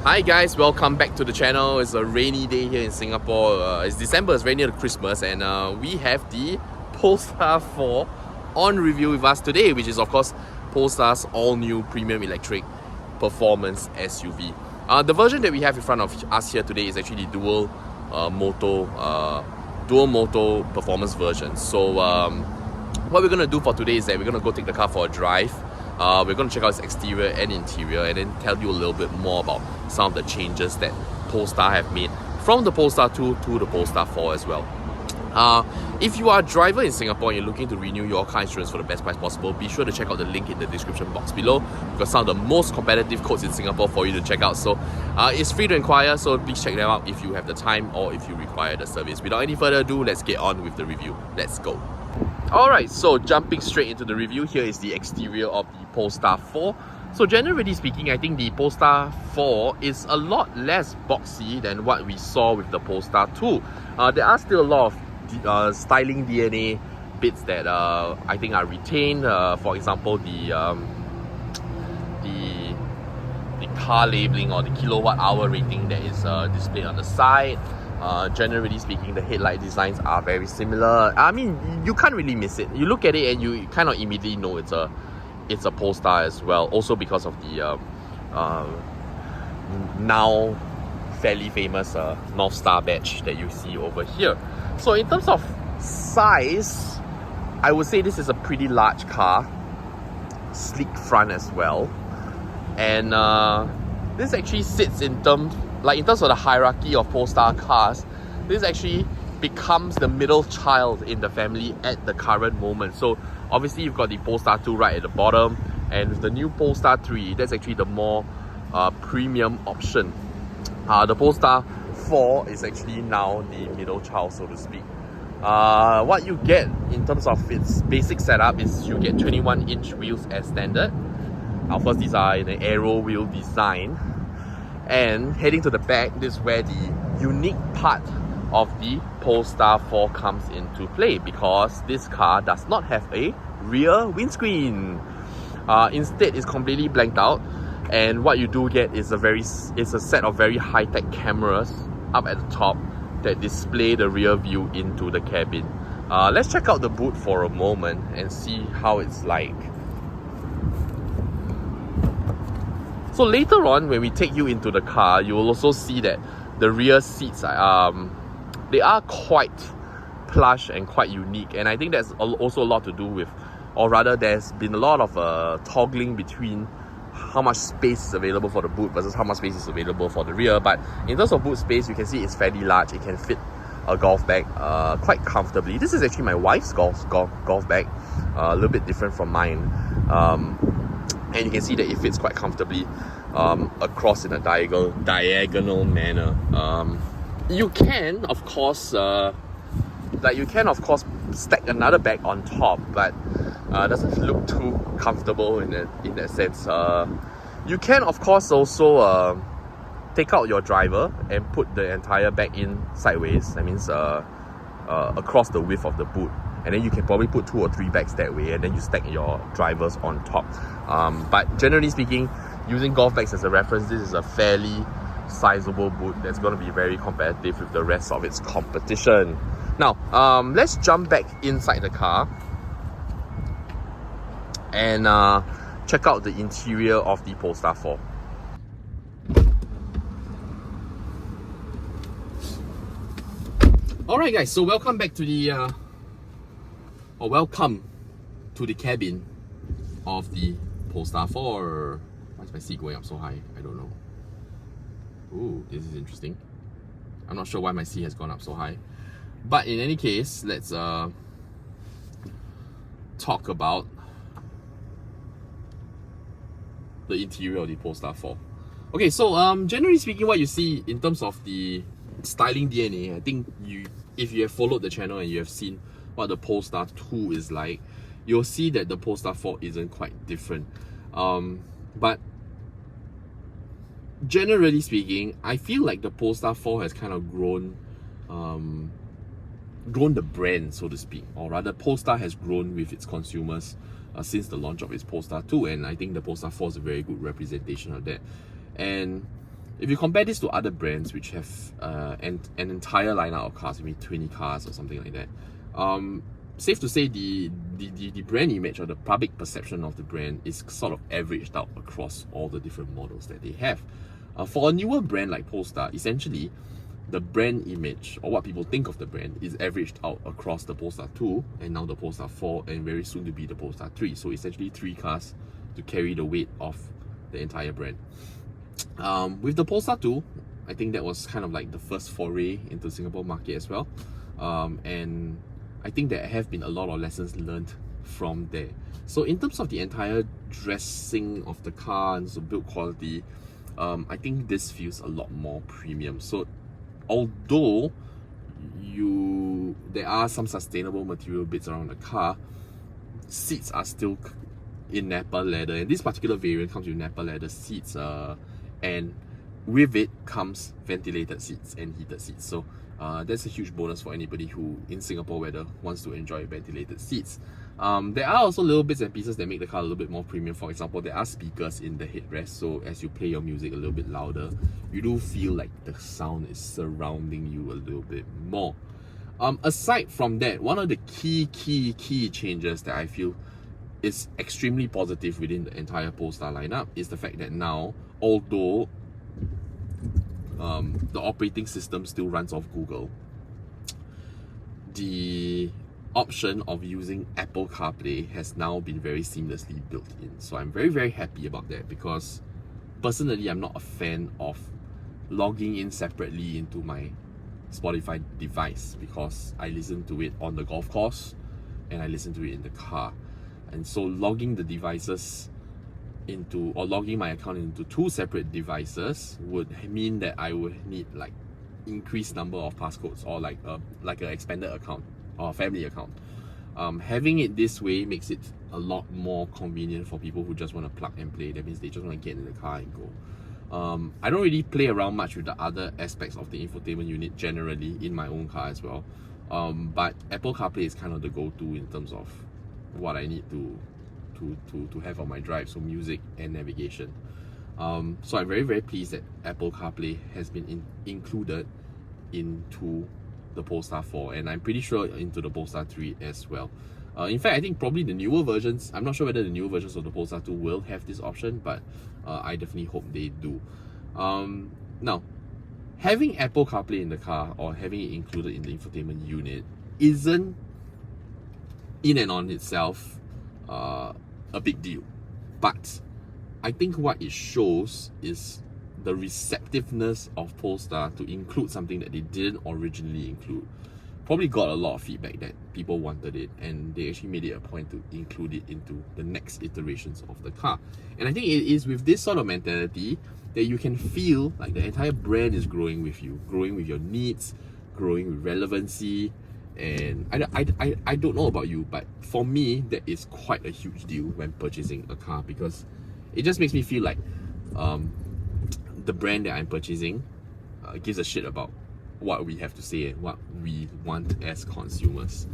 Hi guys, welcome back to the channel. It's a rainy day here in Singapore. It's December, it's very near to Christmas, and we have the Polestar 4 on review with us today, which is of course Polestar's all-new premium electric performance SUV. The version that we have in front of us here today is actually dual motor performance version. So what we're gonna do for today is that we're gonna go take the car for a drive. We're going to check out its exterior and interior and then tell you a little bit more about some of the changes that Polestar have made from the Polestar 2 to the Polestar 4 as well. If you are a driver in Singapore and you're looking to renew your car insurance for the best price possible, be sure to check out the link in the description box below. We've got some of the most competitive quotes in Singapore for you to check out. So it's free to inquire, so please check them out if you have the time or if you require the service. Without any further ado, let's get on with the review. Let's go. Alright, so jumping straight into the review, here is the exterior of the Polestar 4. So generally speaking, I think the Polestar 4 is a lot less boxy than what we saw with the Polestar 2. There are still a lot of styling DNA bits that I think are retained. For example, the car labeling or the kilowatt hour rating that is displayed on the side. Generally speaking, the headlight designs are very similar. I mean, you can't really miss it. You look at it and you kind of immediately know it's a Polestar as well. Also because of the now fairly famous North Star badge that you see over here. So in terms of size, I would say this is a pretty large car, sleek front as well, and this actually sits in terms of the hierarchy of Polestar cars. This actually becomes the middle child in the family at the current moment. So obviously you've got the Polestar 2 right at the bottom, and with the new Polestar 3, that's actually the more premium option. The Polestar 4 is actually now the middle child, so to speak. What you get in terms of its basic setup is you get 21-inch wheels as standard. Of course, these are in an aero wheel design. And heading to the back, this is where the unique part of the Polestar 4 comes into play, because this car does not have a rear windscreen. Instead, it's completely blanked out, and what you do get is a set of very high-tech cameras up at the top that display the rear view into the cabin. Let's check out the boot for a moment and see how it's like. So later on, when we take you into the car, you will also see that the rear seats they are quite plush and quite unique, and I think that's also a lot to do with, or rather there's been a lot of toggling between how much space is available for the boot versus how much space is available for the rear. But in terms of boot space, you can see it's fairly large. It can fit a golf bag quite comfortably. This is actually my wife's golf bag, a little bit different from mine. And you can see that it fits quite comfortably across in a diagonal manner. You can of course stack another bag on top, but doesn't look too comfortable in that sense. You can of course also take out your driver and put the entire bag in sideways. That means across the width of the boot. And then you can probably put 2 or 3 bags that way, and then you stack your drivers on top. But generally speaking, using golf bags as a reference, this is a fairly sizable boot that's going to be very competitive with the rest of its competition. Now, let's jump back inside the car and check out the interior of the Polestar 4. Alright guys, so welcome back to the welcome to the cabin of the Polestar 4. Why is my seat going up so high? I don't know. Ooh, this is interesting. I'm not sure why my seat has gone up so high. But in any case, let's talk about the interior of the Polestar 4. Okay, so generally speaking, what you see in terms of the styling DNA, I think if you have followed the channel and you have seen what the Polestar 2 is like, you'll see that the Polestar 4 isn't quite different. But generally speaking, I feel like the Polestar 4 has kind of grown the brand, so to speak, or rather Polestar has grown with its consumers since the launch of its Polestar 2, and I think the Polestar 4 is a very good representation of that. And if you compare this to other brands which have an entire lineup of cars, maybe 20 cars or something like that, safe to say the brand image or the public perception of the brand is sort of averaged out across all the different models that they have. For a newer brand like Polestar, essentially the brand image, or what people think of the brand, is averaged out across the Polestar 2 and now the Polestar 4 and very soon to be the Polestar 3. So essentially 3 cars to carry the weight of the entire brand. With the Polestar 2, I think that was kind of like the first foray into the Singapore market as well. And I think there have been a lot of lessons learned from there. So in terms of the entire dressing of the car and so build quality, I think this feels a lot more premium. So although there are some sustainable material bits around the car, seats are still in Napa leather, and this particular variant comes with Napa leather seats, and with it comes ventilated seats and heated seats. So that's a huge bonus for anybody who in Singapore weather wants to enjoy ventilated seats. There are also little bits and pieces that make the car a little bit more premium. For example, there are speakers in the headrest, so as you play your music a little bit louder, you do feel like the sound is surrounding you a little bit more. Aside from that, one of the key changes that I feel is extremely positive within the entire Polestar lineup is the fact that now, although the operating system still runs off Google, the option of using Apple CarPlay has now been very seamlessly built in. So I'm very happy about that, because personally I'm not a fan of logging in separately into my Spotify device, because I listen to it on the golf course and I listen to it in the car. And so logging the devices into, or logging my account into 2 separate devices would mean that I would need like increased number of passcodes, or like an expanded account or family account. Having it this way makes it a lot more convenient for people who just want to plug and play. That means they just want to get in the car and go. I don't really play around much with the other aspects of the infotainment unit generally in my own car as well. But Apple CarPlay is kind of the go-to in terms of what I need to have on my drive, so music and navigation. So I'm very pleased that Apple CarPlay has been included into the Polestar 4, and I'm pretty sure into the Polestar 3 as well. In fact, I think probably the newer versions, I'm not sure whether the newer versions of the Polestar 2 will have this option, but I definitely hope they do. Now, having Apple CarPlay in the car, or having it included in the infotainment unit, isn't in and on itself a big deal. But I think what it shows is the receptiveness of Polestar to include something that they didn't originally include. Probably got a lot of feedback that people wanted it, and they actually made it a point to include it into the next iterations of the car. And I think it is with this sort of mentality that you can feel like the entire brand is growing with you, growing with your needs, growing with relevancy. And I don't know about you, but for me that is quite a huge deal when purchasing a car, because it just makes me feel like the brand that I'm purchasing gives a shit about what we have to say and what we want as consumers.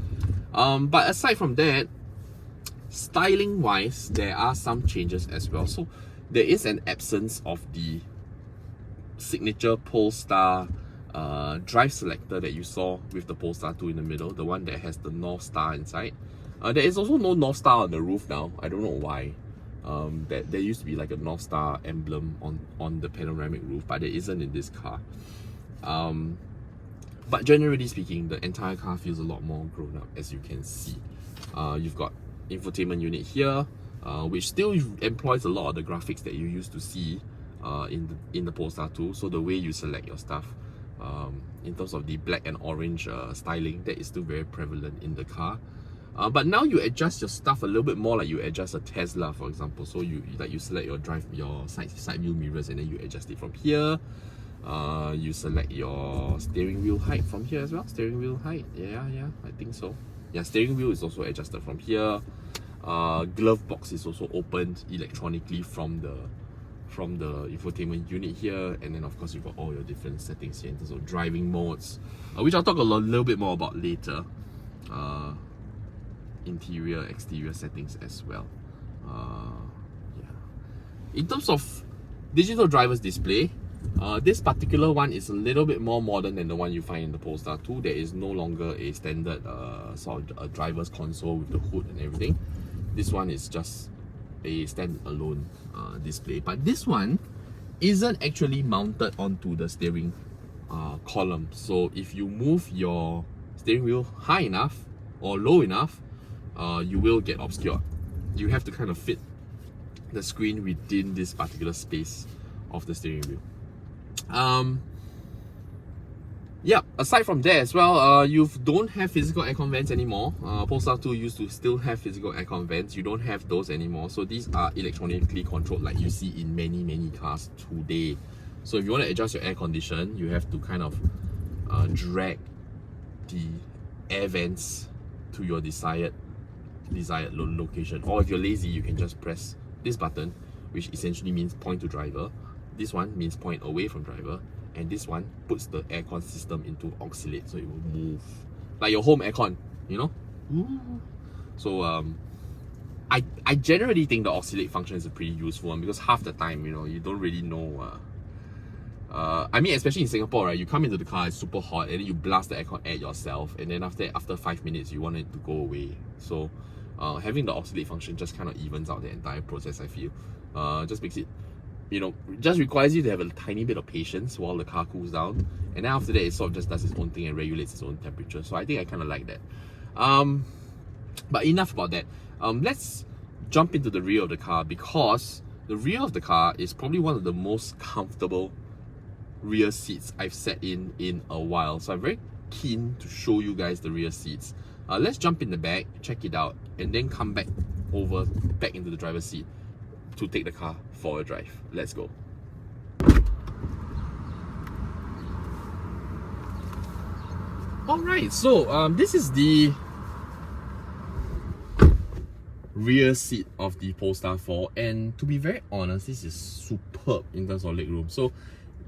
But aside from that, styling wise, there are some changes as well. So there is an absence of the signature Polestar drive selector that you saw with the Polestar 2 in the middle, the one that has the North Star inside. There is also no North Star on the roof now. I don't know why. There used to be like a North Star emblem on the panoramic roof, but there isn't in this car. But generally speaking, the entire car feels a lot more grown up, as you can see. You've got infotainment unit here, which still employs a lot of the graphics that you used to see in the Polestar 2. So the way you select your stuff, in terms of the black and orange styling, that is still very prevalent in the car. But now you adjust your stuff a little bit more like you adjust a Tesla, for example. So you select your side view mirrors, and then you adjust it from here. You select your steering wheel height from here as well. Steering wheel height, yeah, I think so. Yeah, steering wheel is also adjusted from here. Glove box is also opened electronically from the infotainment unit here, and then of course you've got all your different settings here in terms of driving modes, which I'll talk a little bit more about later. Interior, exterior settings as well. Yeah. In terms of digital driver's display, This particular one is a little bit more modern than the one you find in the Polestar 2. There is no longer a standard sort of a driver's console with the hood and everything. This one is just a standalone display. But this one isn't actually mounted onto the steering column. So if you move your steering wheel high enough or low enough, you will get obscured. You have to kind of fit the screen within this particular space of the steering wheel. Yeah, aside from that as well, you don't have physical aircon vents anymore. Polestar 2 used to still have physical aircon vents. You don't have those anymore. So these are electronically controlled like you see in many cars today. So if you want to adjust your air condition, you have to kind of drag the air vents to your desired location. Or if you're lazy, you can just press this button, which essentially means point to driver. This one means point away from driver, and this one puts the aircon system into oscillate, so it will move like your home aircon, you know. So I generally think the oscillate function is a pretty useful one, because half the time, you know, you don't really know. I mean, especially in Singapore, right? You come into the car, it's super hot, and then you blast the aircon at yourself, and then after 5 minutes, you want it to go away. So having the oscillate function just kind of evens out the entire process, I feel. Just makes it, you know, just requires you to have a tiny bit of patience while the car cools down, and then after that it sort of just does its own thing and regulates its own temperature. So I think I kind of like that. But enough about that. Let's jump into the rear of the car, because the rear of the car is probably one of the most comfortable rear seats I've sat in a while. So I'm very keen to show you guys the rear seats. Let's jump in the back, check it out, and then come back into the driver's seat to take the car for a drive. Let's go. Alright, so this is the rear seat of the Polestar 4, and to be very honest, this is superb in terms of legroom. So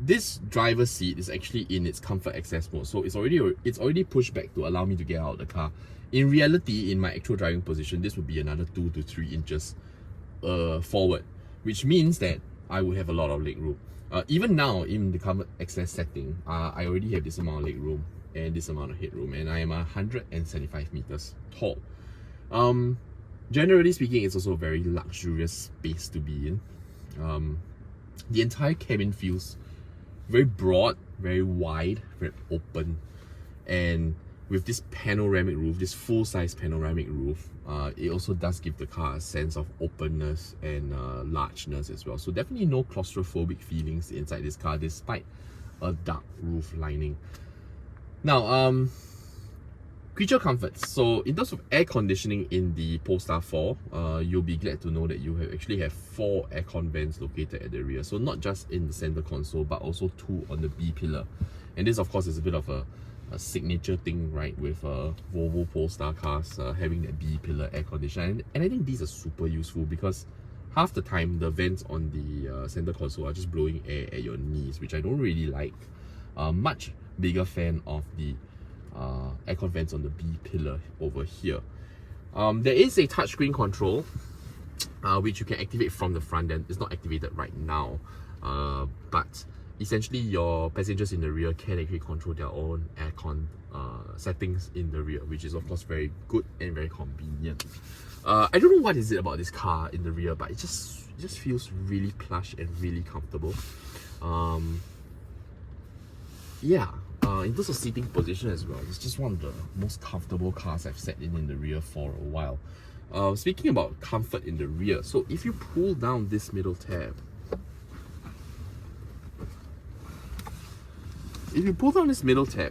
this driver's seat is actually in its comfort access mode, so it's already pushed back to allow me to get out of the car. In reality, in my actual driving position, this would be another 2 to 3 inches forward, which means that I would have a lot of leg room. Even now, in the comfort access setting, I already have this amount of leg room and this amount of headroom, and I am 175 meters tall. Generally speaking, it's also a very luxurious space to be in. The entire cabin feels very broad, very wide, very open, and with this panoramic roof, this full-size panoramic roof, it also does give the car a sense of openness and largeness as well. So definitely no claustrophobic feelings inside this car, despite a dark roof lining. Now, creature comforts. So in terms of air conditioning in the Polestar 4, you'll be glad to know that you actually have 4 aircon vents located at the rear. So not just in the center console, but also 2 on the B pillar. And this, of course, is a bit of a signature thing, right, with Volvo Polestar cars having that B pillar air conditioner. And I think these are super useful, because half the time the vents on the center console are just blowing air at your knees, which I don't really like. Much bigger fan of the aircon vents on the B pillar over here. There is a touchscreen control which you can activate from the front end. It's not activated right now, but essentially your passengers in the rear can actually control their own aircon settings in the rear, which is of course very good and very convenient. I don't know what is it about this car in the rear, but it just feels really plush and really comfortable. Yeah, in terms of seating position as well, it's just one of the most comfortable cars I've sat in the rear for a while. Speaking about comfort in the rear, so if you pull down this middle tab,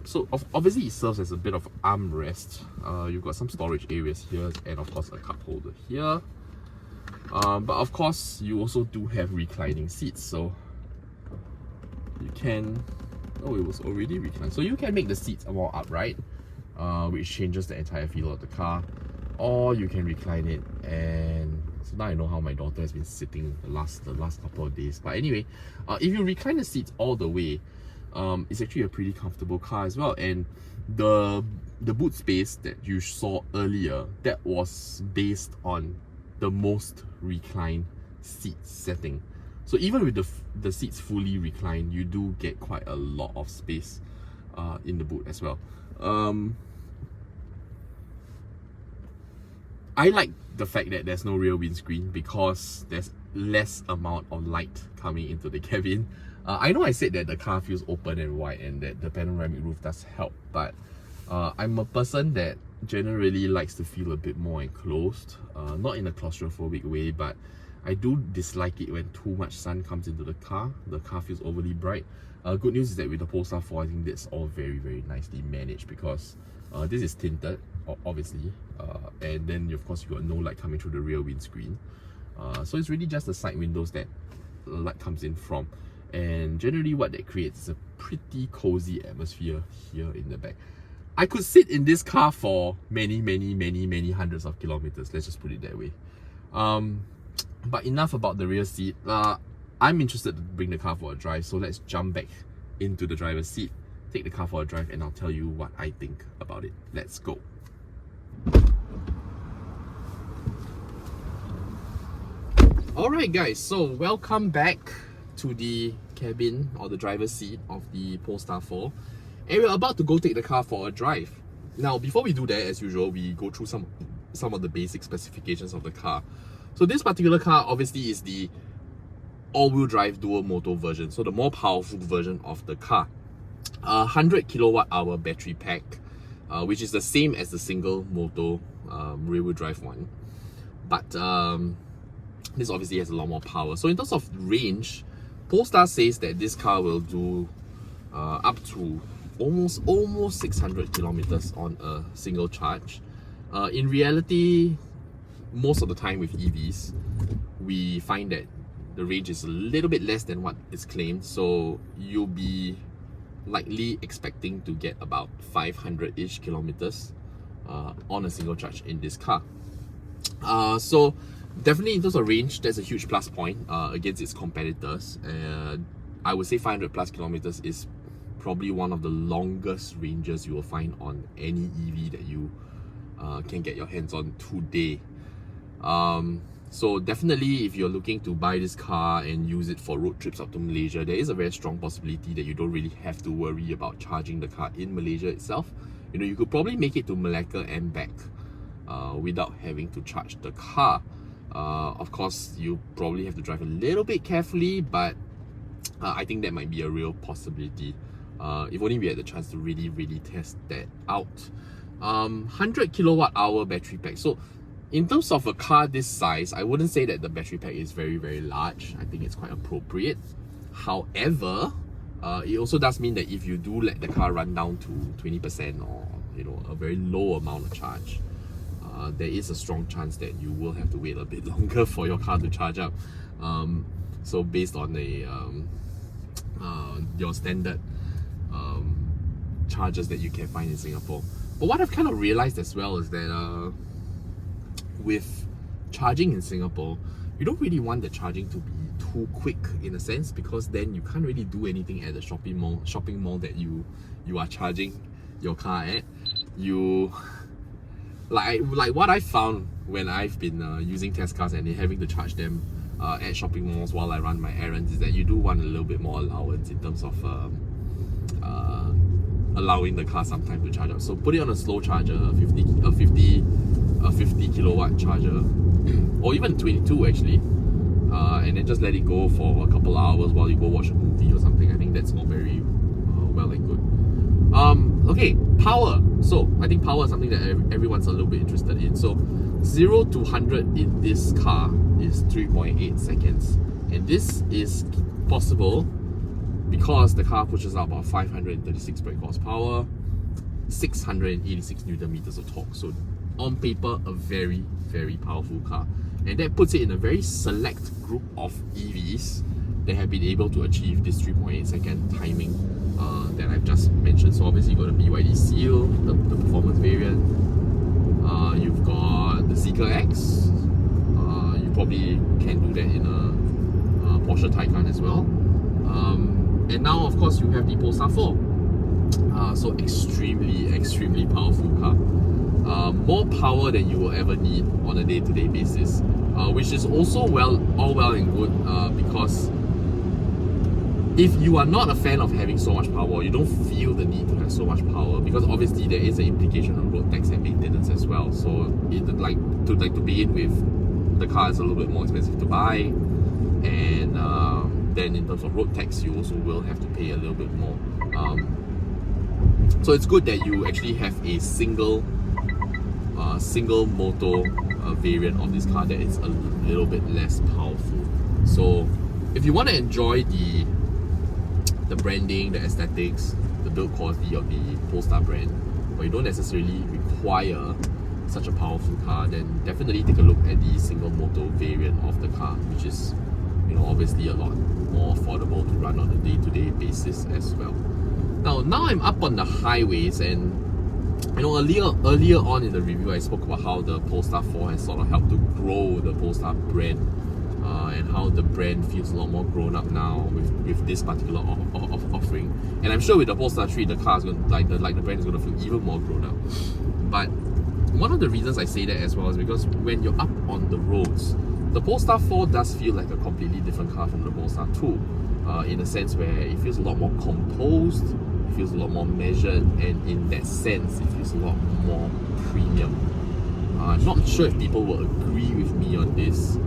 so obviously it serves as a bit of armrest. You've got some storage areas here, and of course a cup holder here. But of course you also do have reclining seats, so you can, oh, it was already reclined, so you can make the seats more upright, which changes the entire feel of the car, or you can recline it. And so now I know how my daughter has been sitting the last couple of days. But anyway, if you recline the seats all the way, it's actually a pretty comfortable car as well. And the boot space that you saw earlier, that was based on the most reclined seat setting. So even with the seats fully reclined, you do get quite a lot of space in the boot as well. I like the fact that there's no rear windscreen because there's less amount of light coming into the cabin. I know I said that the car feels open and wide and that the panoramic roof does help, but I'm a person that generally likes to feel a bit more enclosed, not in a claustrophobic way, but I do dislike it when too much sun comes into the car feels overly bright. Good news is that with the Polestar 4, I think that's all very, very nicely managed because this is tinted, obviously, and then of course you got no light coming through the rear windscreen. So it's really just the side windows that light comes in from, and generally what that creates is a pretty cozy atmosphere here in the back. I could sit in this car for many hundreds of kilometers, let's just put it that way. But enough about the rear seat. I'm interested to bring the car for a drive, so let's jump back into the driver's seat, take the car for a drive, and I'll tell you what I think about it. Let's go. Alright guys, so welcome back to the cabin or the driver's seat of the Polestar 4, and we're about to go take the car for a drive. Now before we do that, as usual, we go through some of the basic specifications of the car. So this particular car obviously is the all-wheel drive dual motor version, so the more powerful version of the car. 100 kilowatt hour battery pack, which is the same as the single motor rear-wheel drive one, but this obviously has a lot more power. So in terms of range, Polestar says that this car will do up to almost 600 kilometers on a single charge. In reality, most of the time with EVs, we find that the range is a little bit less than what is claimed, so you'll be likely expecting to get about 500-ish kilometers on a single charge in this car. So definitely in terms of range, that's a huge plus point against its competitors. I would say 500 plus kilometers is probably one of the longest ranges you will find on any EV that you can get your hands on today. So definitely, if you're looking to buy this car and use it for road trips up to Malaysia, there is a very strong possibility that you don't really have to worry about charging the car in Malaysia itself. You know, you could probably make it to Malacca and back without having to charge the car. Of course, you probably have to drive a little bit carefully, but I think that might be a real possibility. If only we had the chance to really test that out. 100 kilowatt hour battery pack. So in terms of a car this size, I wouldn't say that the battery pack is very large. I think it's quite appropriate. However, it also does mean that if you do let the car run down to 20% or a very low amount of charge, there is a strong chance that you will have to wait a bit longer for your car to charge up. So based on your standard chargers that you can find in Singapore. But what I've kind of realized as well is that with charging in Singapore, you don't really want the charging to be too quick in a sense, because then you can't really do anything at the shopping mall that you are charging your car at. You like what I found when I've been using test cars and having to charge them at shopping malls while I run my errands is that you do want a little bit more allowance in terms of allowing the car some time to charge up. So put it on a slow charger, a 50 kilowatt charger, or even 22 actually, and then just let it go for a couple hours while you go watch a movie or something. I think that's all very well and good. Okay, power. So I think power is something that everyone's a little bit interested in. So 0 to 100 in this car is 3.8 seconds, and this is possible because the car pushes out about 536 brake horsepower, 686 Newton meters of torque. So on paper, a very powerful car, and that puts it in a very select group of EVs that have been able to achieve this 3.8 second timing that I've just mentioned. So obviously you got the BYD Seal, the performance variant, you've got the Zeekr X, you probably can do that in a Porsche Taycan as well, and now of course you have the Polestar 4. So extremely powerful car. More power than you will ever need on a day-to-day basis. which is also all well and good because if you are not a fan of having so much power, you don't feel the need to have so much power, because obviously there is an implication on road tax and maintenance as well. So to begin with, the car is a little bit more expensive to buy, and then in terms of road tax, you also will have to pay a little bit more. So it's good that you actually have a single motor variant of this car that is a little bit less powerful. So if you want to enjoy the branding, the aesthetics, the build quality of the Polestar brand, but you don't necessarily require such a powerful car, then definitely take a look at the single motor variant of the car, which is, you know, obviously a lot more affordable to run on a day-to-day basis as well. Now I'm up on the highways, and you know, earlier on in the review I spoke about how the Polestar 4 has sort of helped to grow the Polestar brand, and how the brand feels a lot more grown up now with this particular offering. And I'm sure with the Polestar 3, the car is going to, the brand is going to feel even more grown up. But one of the reasons I say that as well is because when you're up on the roads, the Polestar 4 does feel like a completely different car from the Polestar 2, in a sense where it feels a lot more composed, it feels a lot more measured, and in that sense, it feels a lot more premium. I'm not sure if people will agree with me on this,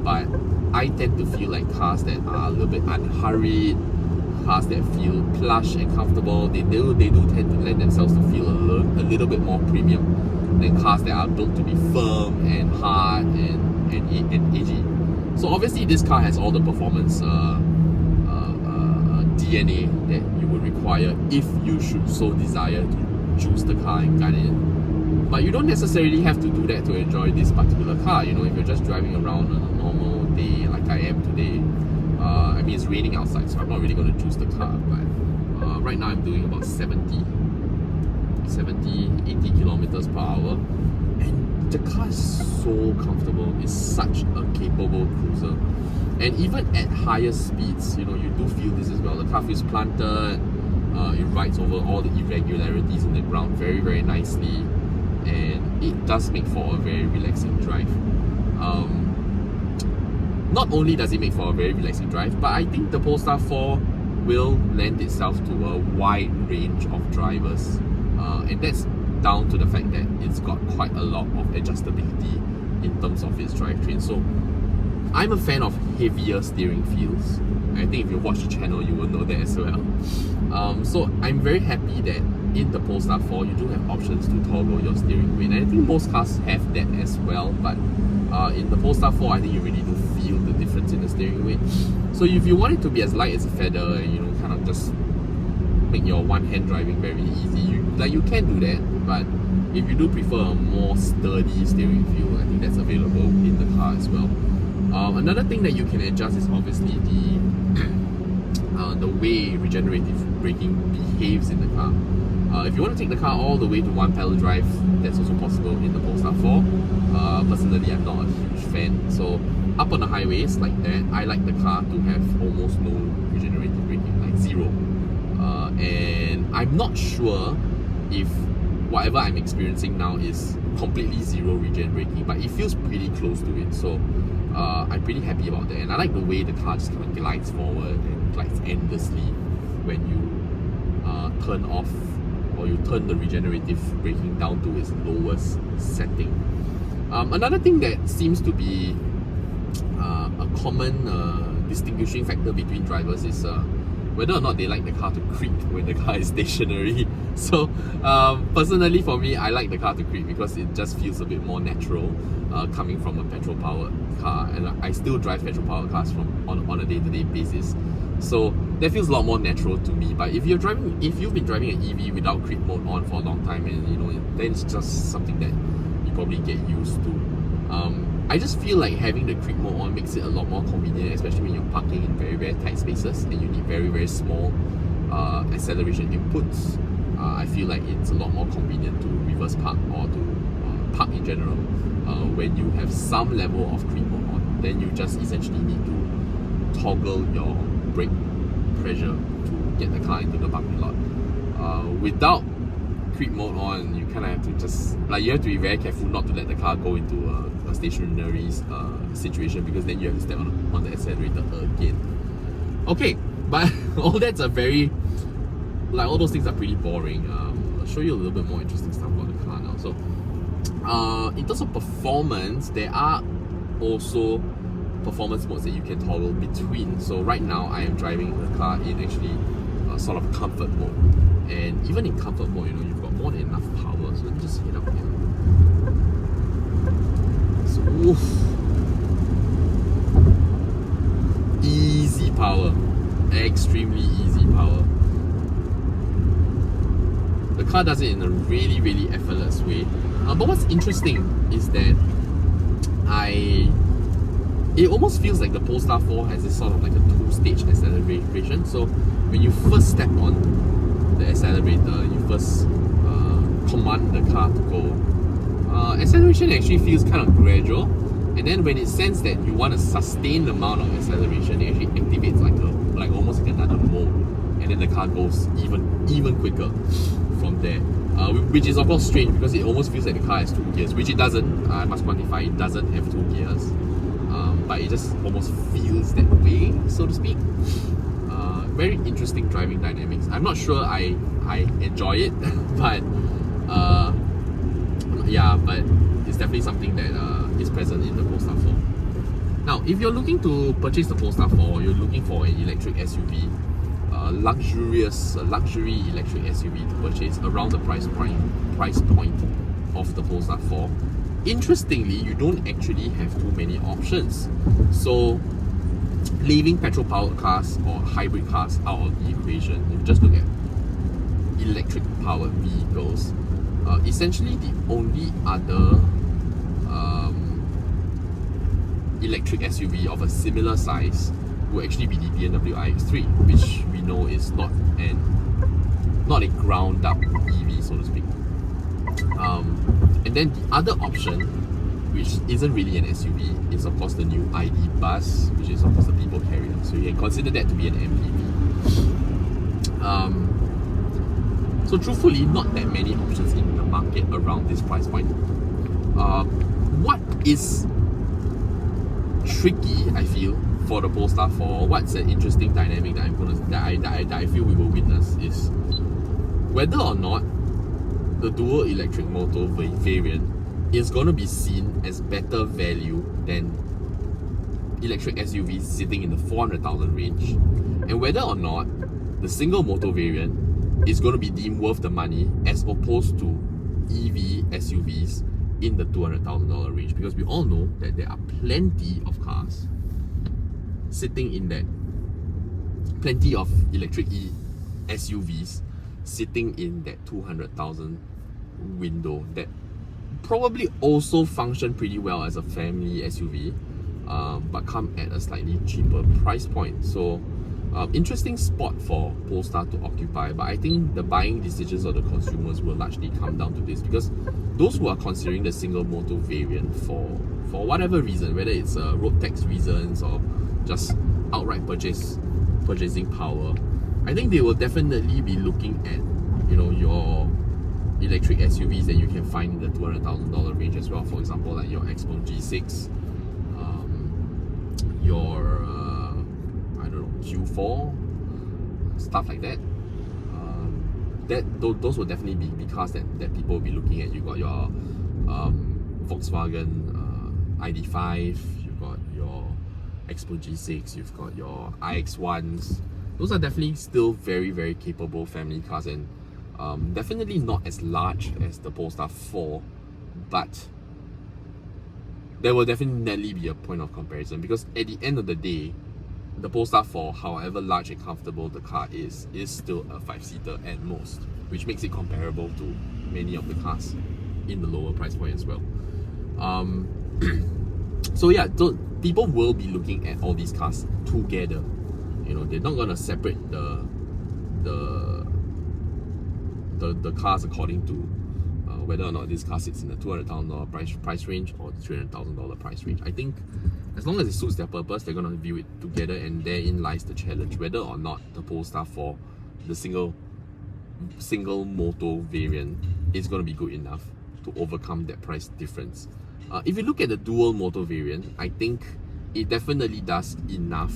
but I tend to feel like cars that are a little bit unhurried, cars that feel plush and comfortable, they do tend to lend themselves to feel a little bit more premium than cars that are built to be firm and hard and edgy. So obviously this car has all the performance DNA that you would require if you should so desire to choose the car and gun it. But you don't necessarily have to do that to enjoy this particular car. You know, if you're just driving around on a normal day like I am today, I mean, it's raining outside, so I'm not really going to choose the car, but right now I'm doing about 70, 80 kilometers per hour, and the car is so comfortable. It's such a capable cruiser, and even at higher speeds, you know, you do feel this as well. The car feels planted, it rides over all the irregularities in the ground very, very nicely, and it does make for a very relaxing drive. Not only does it make for a very relaxing drive, but I think the Polestar 4 will lend itself to a wide range of drivers, and that's down to the fact that it's got quite a lot of adjustability in terms of its drivetrain. So I'm a fan of heavier steering feels. I think if you watch the channel, you will know that as well. So I'm very happy that in the Polestar 4, you do have options to toggle your steering wheel. And I think most cars have that as well, but in the Polestar 4, I think you really do feel the difference in the steering wheel. So if you want it to be as light as a feather and, you know, kind of just make your one-hand driving very easy, you can do that. But if you do prefer a more sturdy steering wheel, I think that's available in the car as well. Another thing that you can adjust is obviously the way regenerative braking behaves in the car. If you want to take the car all the way to one pedal drive, that's also possible in the Polestar 4. Personally, I'm not a huge fan. So up on the highways like that, I like the car to have almost no regenerative braking, like zero. And I'm not sure if whatever I'm experiencing now is completely zero regen braking, but it feels pretty close to it. So I'm pretty happy about that, and I like the way the car just kind of glides forward and glides endlessly when you turn off, or you turn the regenerative braking down to its lowest setting. Another thing that seems to be a common distinguishing factor between drivers is whether or not they like the car to creak when the car is stationary. So personally for me, I like the car to creak because it just feels a bit more natural coming from a petrol powered car, and I still drive petrol powered cars on a day-to-day basis. So that feels a lot more natural to me. But if you've been driving an EV without creep mode on for a long time, and you know, then it's just something that you probably get used to. I just feel like having the creep mode on makes it a lot more convenient, especially when you're parking in very, very tight spaces and you need very, very small acceleration inputs. I feel like it's a lot more convenient to reverse park or to park in general when you have some level of creep mode on. Then you just essentially need to toggle your brake pressure to get the car into the parking lot. Without creep mode on, you kind of have to just you have to be very careful not to let the car go into a stationary situation, because then you have to step on the accelerator again. Okay, but all that's a very all those things are pretty boring. I'll show you a little bit more interesting stuff about the car now. So in terms of performance, there are also performance modes that you can toggle between. So right now I am driving the car in actually sort of comfort mode, and even in comfort mode, you've got more than enough power. So let me just hit up here. So easy power, extremely easy power. The car does it in a really, really effortless way. But what's interesting is that it almost feels like the Polestar 4 has this sort of like a two-stage acceleration. So when you first step on the accelerator, you first command the car to go. Acceleration actually feels kind of gradual, and then when it senses that you want to sustain the amount of acceleration, it actually activates like almost like another mode, and then the car goes even quicker from there. Which is of course strange, because it almost feels like the car has two gears, which it doesn't. I must quantify, it doesn't have two gears. But it just almost feels that way, so to speak. Very interesting driving dynamics. I'm not sure I enjoy it, but yeah, but it's definitely something that is present in the Polestar 4. Now, if you're looking to purchase the Polestar 4, you're looking for an electric SUV, luxury electric SUV to purchase around the price point of the Polestar 4. Interestingly, you don't actually have too many options. So, leaving petrol-powered cars or hybrid cars out of the equation, if you just look at electric-powered vehicles, essentially the only other electric SUV of a similar size will actually be the BMW iX3, which we know is not a ground-up EV, so to speak. And then the other option, which isn't really an SUV, is of course the new ID Buzz, which is of course the people carrier. So you can consider that to be an MPV. So truthfully, not that many options in the market around this price point. What is tricky, I feel, for the Polestar 4, what's an interesting dynamic that I feel we will witness, is whether or not the dual electric motor variant is going to be seen as better value than electric SUVs sitting in the 400,000 range, and whether or not the single motor variant is going to be deemed worth the money as opposed to EV SUVs in the $200,000 range, because we all know that there are plenty of cars sitting in that, plenty of electric SUVs sitting in that 200,000 window that probably also function pretty well as a family SUV, but come at a slightly cheaper price point. So interesting spot for Polestar to occupy, but I think the buying decisions of the consumers will largely come down to this, because those who are considering the single motor variant for whatever reason, whether it's road tax reasons or just outright purchasing power, I think they will definitely be looking at your electric SUVs that you can find in the $200,000 range as well. For example, like your Xpeng G6, your Q4, stuff like that. Those will definitely be cars that people will be looking at. You got your Volkswagen ID5, you've got your Xpeng G6, you've got your iX1s. Those are definitely still very, very capable family cars, and definitely not as large as the Polestar 4, but there will definitely be a point of comparison, because at the end of the day, the Polestar 4, however large and comfortable the car is still a 5-seater at most, which makes it comparable to many of the cars in the lower price point as well. So yeah, people will be looking at all these cars together. They're not gonna separate the cars according to whether or not this car sits in the $200,000 price range or the $300,000 price range. I think as long as it suits their purpose, they're gonna view it together, and therein lies the challenge, whether or not the Polestar 4, the single single motor variant is going to be good enough to overcome that price difference. If you look at the dual motor variant, I think it definitely does enough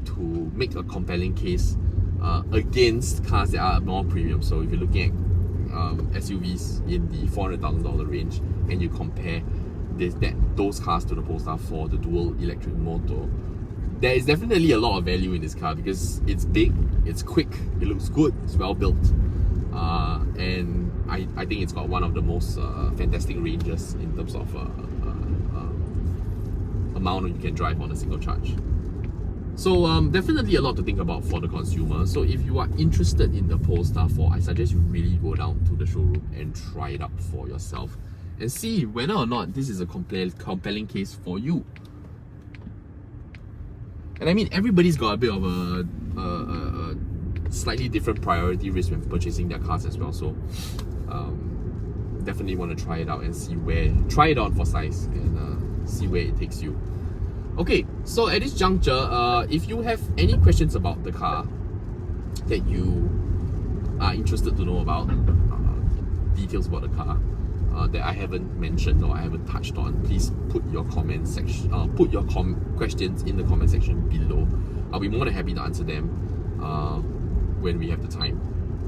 to make a compelling case against cars that are more premium. So if you're looking at SUVs in the $400,000 range and you compare those cars to the Polestar 4, the dual electric motor, there is definitely a lot of value in this car because it's big, it's quick, it looks good, it's well built, and I think it's got one of the most fantastic ranges in terms of amount you can drive on a single charge. So definitely a lot to think about for the consumer. So if you are interested in the Polestar 4, I suggest you really go down to the showroom and try it out for yourself and see whether or not this is a compelling case for you. And I mean, everybody's got a bit of a slightly different priority risk when purchasing their cars as well. So definitely want to try it out and try it out for size and see where it takes you. Okay, so at this juncture, if you have any questions about the car that you are interested to know about, details about the car that I haven't mentioned or I haven't touched on, please put your comment section, questions in the comment section below. I'll be more than happy to answer them when we have the time.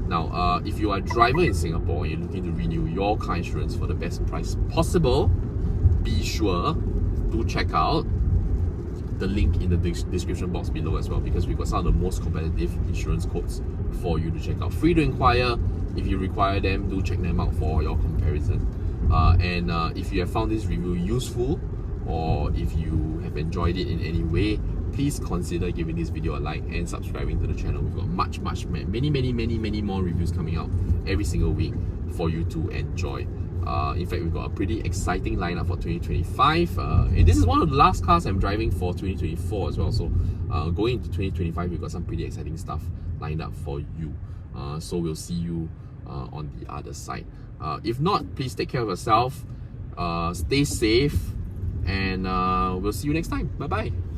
Now, if you are a driver in Singapore and you're looking to renew your car insurance for the best price possible, be sure to check out the link in the description box below as well, because we've got some of the most competitive insurance quotes for you to check out. Free to inquire. If you require them, do check them out for your comparison. And if you have found this review useful, or if you have enjoyed it in any way, please consider giving this video a like and subscribing to the channel. We've got many more reviews coming out every single week for you to enjoy. In fact, we've got a pretty exciting lineup for 2025, and this is one of the last cars I'm driving for 2024 as well. So going into 2025, we've got some pretty exciting stuff lined up for you. So we'll see you on the other side. If not, please take care of yourself, stay safe, and we'll see you next time. Bye bye.